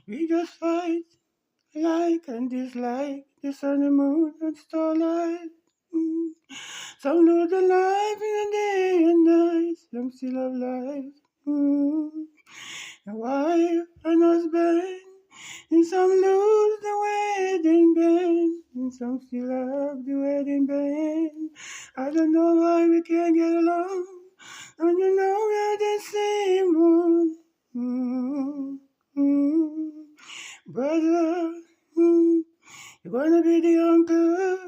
We just fight, like and dislike, the sun and moon and starlight. Mm. Some lose their life in the day and night, some still have life. Mm. A wife and husband, and some lose the wedding band, and some still have the wedding band. I don't know why we can't get along, and you know we're the same one. Mm, mm. Brother, you're gonna be the uncle.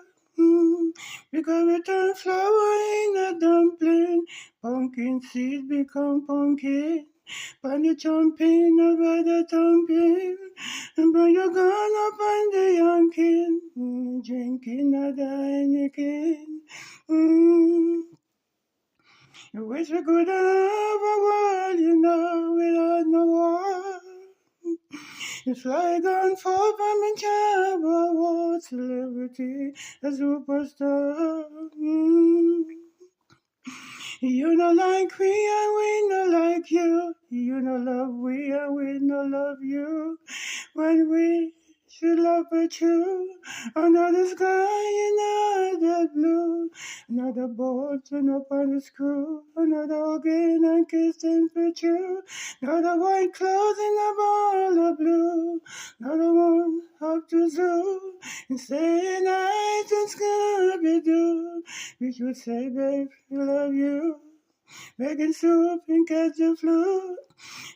Because we turn flour in a dumpling, pumpkin seeds become pumpkin. When you jumping over the thumping, and when you're gone up on the yanking, drinking a Heineken. Mm. You wish we could have a world, without no war. It's like on for from Java, what celebrity, a superstar. You not like me and we not like you. You not love we and we not love you. When we should love but you. Another sky, another blue. Another boat turn up on the screw. Another again and kiss temperature. Another white clouds in a ball of blue. Another one up to zoo. And say night and Scooby-Doo. We should say, babe, we love you. Making soup and catch the flu.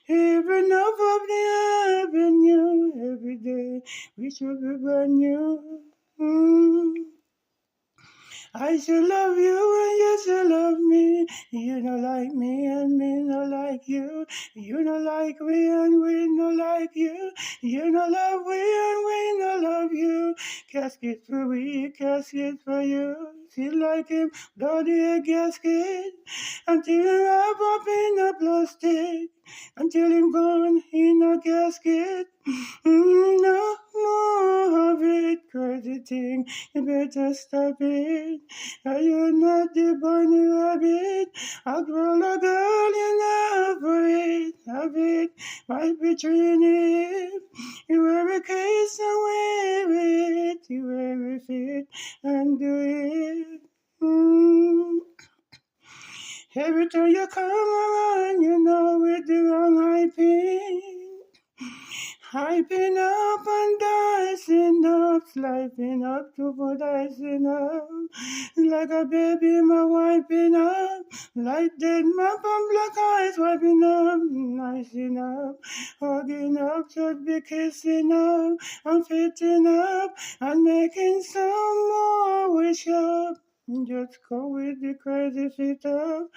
Even up the avenue. Every day we should be brand new. Mm. I should love you and you should love me. You don't like me and me not like you. You don't like me and we not like you. You don't love me and we not love you. Casket for we, casket for you. Feel like him, bloody a gasket. Until I wrap up in a plastic. Until him gone in a casket. No more of it, crazy thing. You better stop it. Are you not the bunny rabbit? A girl, you never it. Have it, might be it. You wear a case and wear it. You wear a fit and do it. Mm. Every time you come around, you know with the wrong hyping. Hyping up and dicing up, slicing up to put icing up. Like a baby, my wiping up. Like dead map and black eyes wiping up, nicing up. Hugging up, just be kissing up. I'm fitting up and making some more wish up. Just go with the crazy fit up.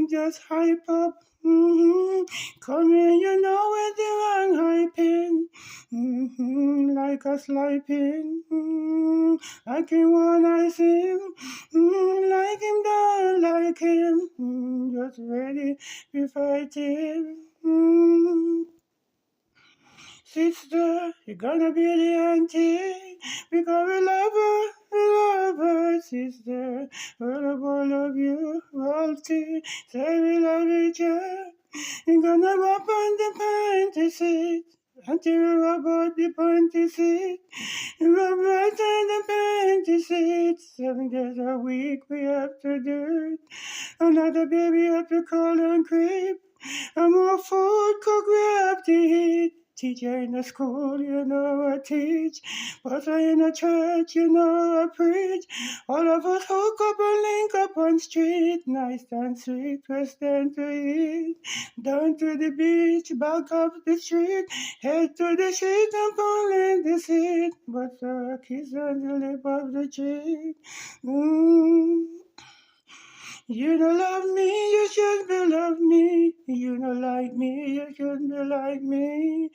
Just hype up. Come in, you know with the wrong hyping. Like a sliping. Like him when I see him. Like him, don't like him. Just ready to fight him. Sister, you're gonna be the auntie. Because we love her, sister. We love all of you, royalty. Say we love each other. You're gonna rub on the panty seat. Until you rub on the panty seat. You rub right on the panty seat. 7 days a week we have to do it. Another baby have to call and creep. And more food cook we have to eat. Teacher in the school, you know I teach. Pastor in the church, you know I preach. All of us hook up and link up on street. Nice and sweet, we stand to eat. Down to the beach, back up the street. Head to the sheet and fall in the seat. But a kiss on the lip of the cheek. Mm. You don't love me, you should be love me. You don't like me, you should be like me.